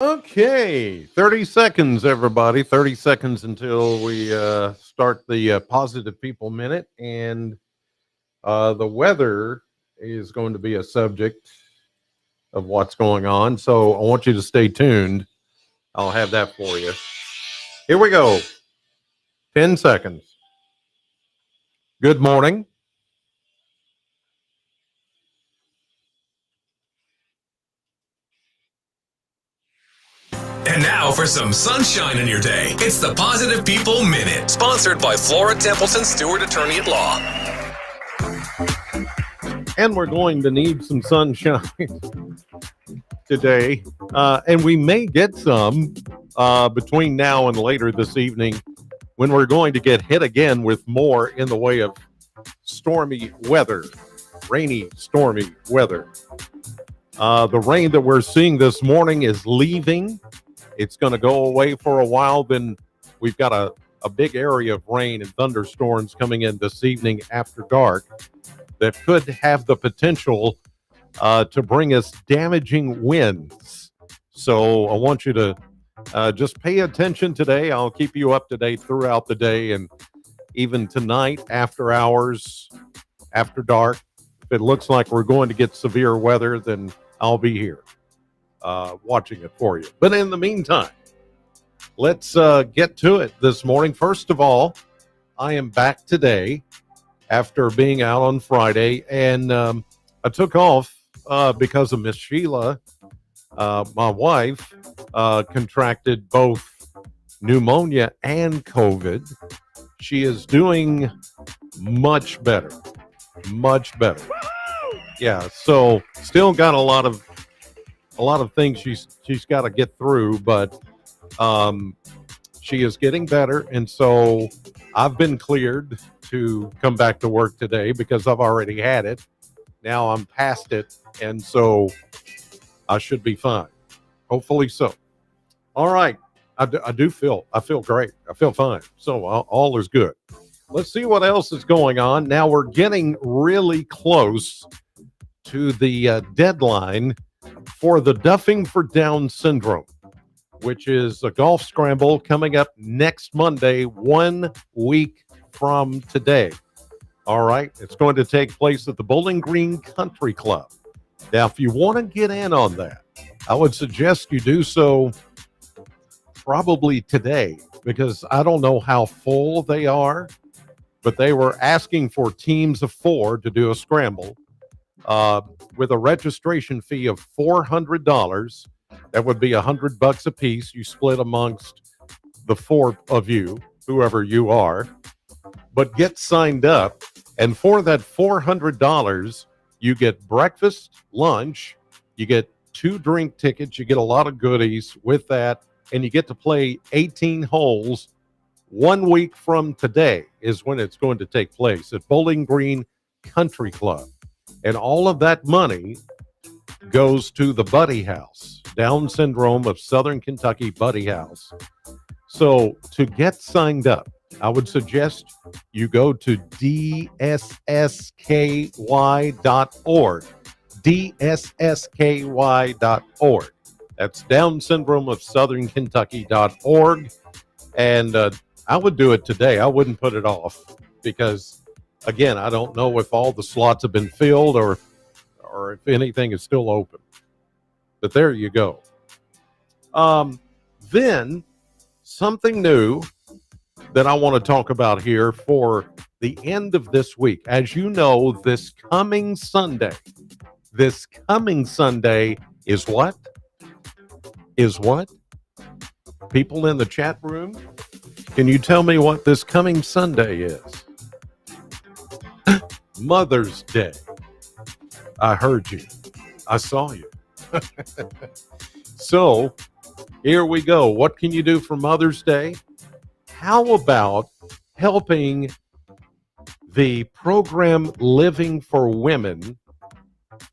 Okay, 30 seconds, everybody. 30 seconds until we start the Positive People Minute. And the weather is going to be a subject of what's going on. So I want you to stay tuned. I'll have that for you. Here we go. 10 seconds. Good morning. And now for some sunshine in your day. It's the Positive People Minute, sponsored by Flora, Templeton, Stuart, Attorney at Law. And we're going to need some sunshine today. And we may get some between now and later this evening when we're going to get hit again with more in the way of stormy weather, rainy, stormy weather. The rain that we're seeing this morning is leaving. It's going to go away for a while. Then we've got a big area of rain and thunderstorms coming in this evening after dark that could have the potential to bring us damaging winds. So I want you to just pay attention today. I'll keep you up to date throughout the day and even tonight after hours, after dark. If it looks like we're going to get severe weather, then I'll be here watching it for you. But in the meantime, let's get to it this morning. First of all, I am back today after being out on Friday, and I took off because of Miss Sheila, my wife, contracted both pneumonia and COVID. She is doing much better, much better. Yeah, so still got a lot of things she's got to get through, but she is getting better, and so I've been cleared to come back to work today because I've already had it. Now I'm past it, and so I should be fine. Hopefully so. All right. I feel great. I feel fine. So all is good. Let's see what else is going on. Now we're getting really close to the deadline for the Duffing for Down syndrome, which is a golf scramble coming up next Monday, 1 week from today. All right. It's going to take place at the Bowling Green Country Club. Now, if you want to get in on that, I would suggest you do so probably today, because I don't know how full they are, but they were asking for teams of 4 to do a scramble with a registration fee of $400. That would be $100 a piece. You split amongst the 4 of you, whoever you are, but get signed up. And for that $400, you get breakfast, lunch, you get 2 drink tickets, you get a lot of goodies with that, and you get to play 18 holes. 1 week from today is when it's going to take place at Bowling Green Country Club. And all of that money goes to the Buddy House, Down Syndrome of Southern Kentucky Buddy House. So to get signed up, I would suggest you go to dssky.org. dssky.org. That's Down Syndrome of Southern Kentucky.org. And I would do it today. I wouldn't put it off because, again, I don't know if all the slots have been filled or if anything is still open. But there you go. Then something new that I want to talk about here for the end of this week. As you know, this coming Sunday is what? Is what? People in the chat room, can you tell me what this coming Sunday is? Mother's Day. I heard you. I saw you. So here we go. What can you do for Mother's Day? How about helping the program Living for Women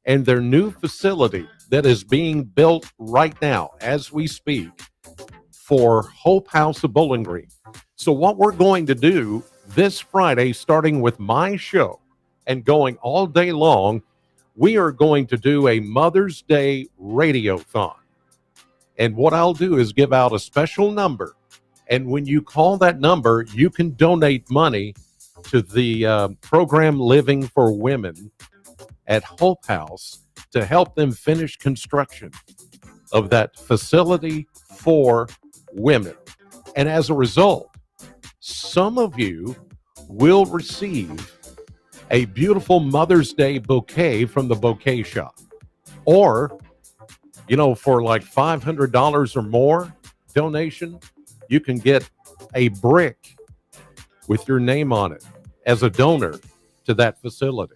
and their new facility that is being built right now as we speak for Hope House of Bowling Green? So what we're going to do this Friday, starting with my show and going all day long, we are going to do a Mother's Day radiothon. And what I'll do is give out a special number. And when you call that number, you can donate money to the program Living for Women at Hope House to help them finish construction of that facility for women. And as a result, some of you will receive a beautiful Mother's Day bouquet from the bouquet shop. Or, for like $500 or more donation, you can get a brick with your name on it as a donor to that facility.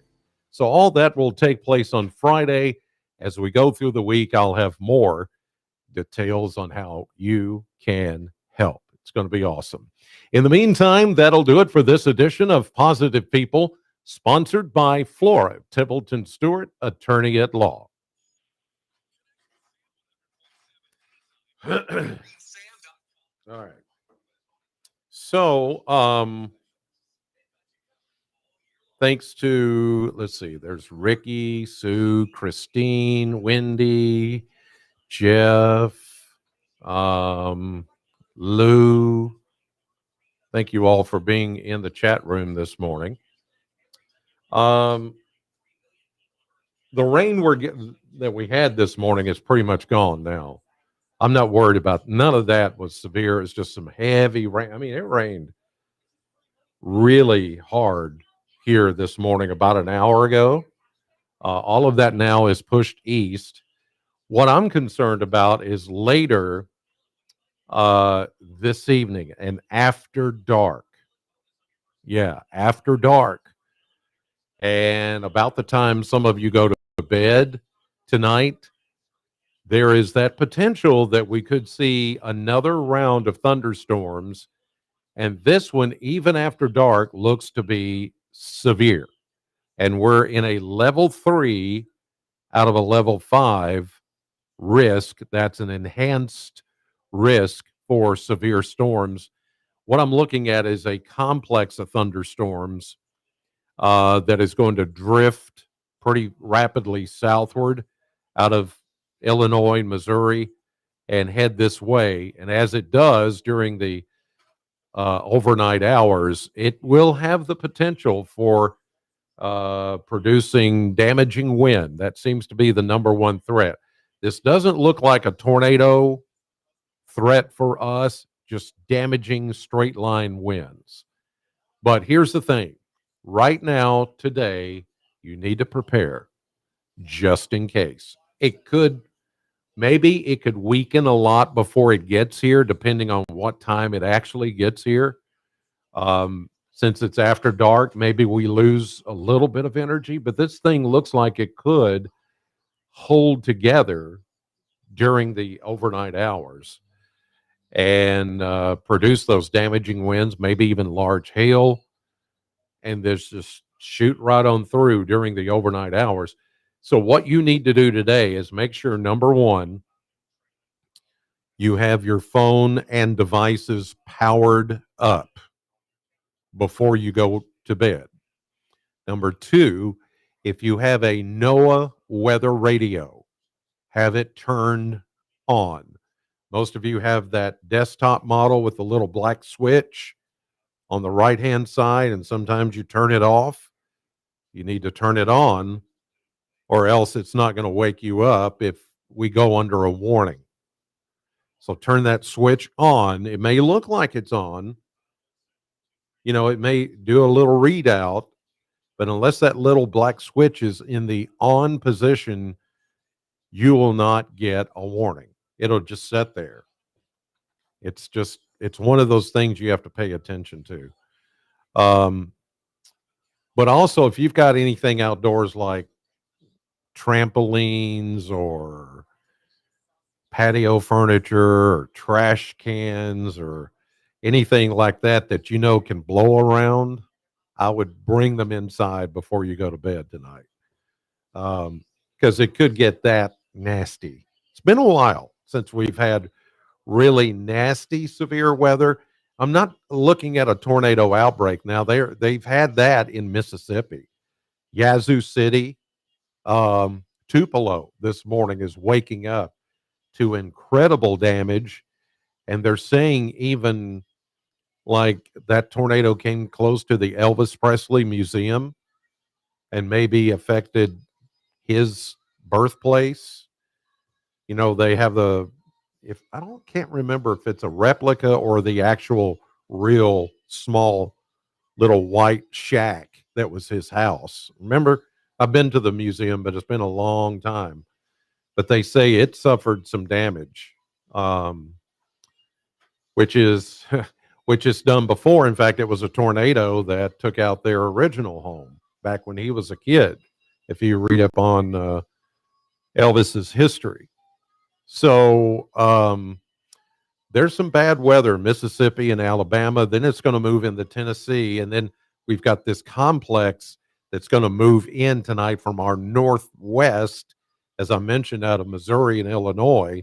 So all that will take place on Friday. As we go through the week, I'll have more details on how you can help. It's going to be awesome. In the meantime, that'll do it for this edition of Positive People, sponsored by Flora, Templeton Stuart, attorney at law. All right. So, thanks to, let's see, there's Ricky, Sue, Christine, Wendy, Jeff, Lou. Thank you all for being in the chat room this morning. The rain that we had this morning is pretty much gone now. I'm not worried about, none of that was severe. It's just some heavy rain. I mean, it rained really hard here this morning about an hour ago. All of that now is pushed east. What I'm concerned about is later this evening and after dark. Yeah, after dark. And about the time some of you go to bed tonight, there is that potential that we could see another round of thunderstorms. And this one, even after dark, looks to be severe. And we're in a level 3 out of a level 5 risk. That's an enhanced risk for severe storms. What I'm looking at is a complex of thunderstorms that is going to drift pretty rapidly southward out of Illinois, Missouri, and head this way. And as it does during the overnight hours, it will have the potential for producing damaging wind. That seems to be the number one threat. This doesn't look like a tornado threat for us, just damaging straight line winds. But here's the thing. Right now, today, you need to prepare just in case. Maybe it could weaken a lot before it gets here, depending on what time it actually gets here. Since it's after dark, maybe we lose a little bit of energy, but this thing looks like it could hold together during the overnight hours and produce those damaging winds, maybe even large hail, and there's just shoot right on through during the overnight hours. So what you need to do today is make sure, number one, you have your phone and devices powered up before you go to bed. Number two, if you have a NOAA weather radio, have it turned on. Most of you have that desktop model with the little black switch on the right-hand side, and sometimes you turn it off. You need to turn it on, or else it's not going to wake you up if we go under a warning. So turn that switch on. It may look like it's on. It may do a little readout, but unless that little black switch is in the on position, you will not get a warning. It'll just sit there. It's one of those things you have to pay attention to. But also, if you've got anything outdoors like trampolines or patio furniture or trash cans or anything like that can blow around, I would bring them inside before you go to bed tonight, because it could get that nasty. It's been a while since we've had really nasty, severe weather. I'm not looking at a tornado outbreak now. They've had that in Mississippi, Yazoo City. Tupelo this morning is waking up to incredible damage. And they're saying even like that tornado came close to the Elvis Presley Museum and maybe affected his birthplace. You know, they have if I don't can't remember if it's a replica or the actual real small little white shack that was his house. Remember, I've been to the museum, but it's been a long time. But they say it suffered some damage, um, which is which is done before. In fact, it was a tornado that took out their original home back when he was a kid. If you read up on Elvis's history, so there's some bad weather in Mississippi and Alabama. Then it's going to move into Tennessee, and then we've got this complex that's going to move in tonight from our northwest, as I mentioned, out of Missouri and Illinois.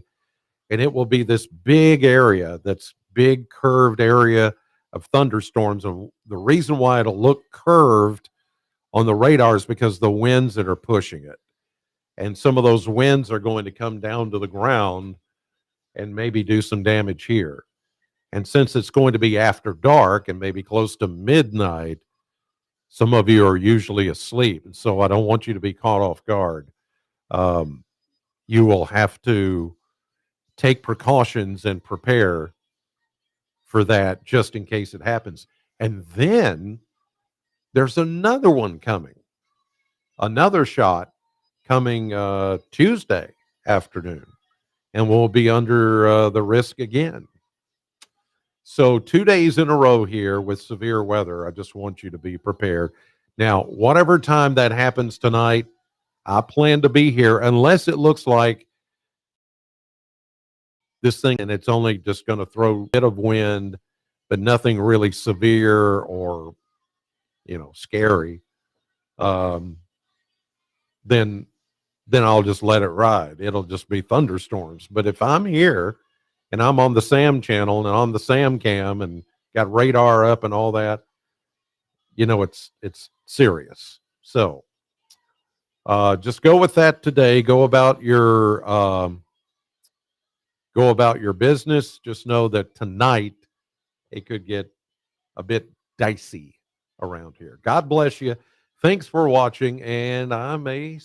And it will be this big area, that's big curved area of thunderstorms. And the reason why it'll look curved on the radar is because the winds that are pushing it. And some of those winds are going to come down to the ground and maybe do some damage here. And since it's going to be after dark and maybe close to midnight, some of you are usually asleep. And so I don't want you to be caught off guard. You will have to take precautions and prepare for that just in case it happens. And then there's another one coming, another shot coming Tuesday afternoon, and we'll be under the risk again. So 2 days in a row here with severe weather. I just want you to be prepared. Now, whatever time that happens tonight, I plan to be here unless it looks like this thing and it's only just going to throw a bit of wind, but nothing really severe or, scary. Then I'll just let it ride. It'll just be thunderstorms. But if I'm here and I'm on the SAM channel and on the SAM cam and got radar up and all that, it's serious. So just go with that today. Go about your business. Just know that tonight it could get a bit dicey around here. God bless you. Thanks for watching, and I may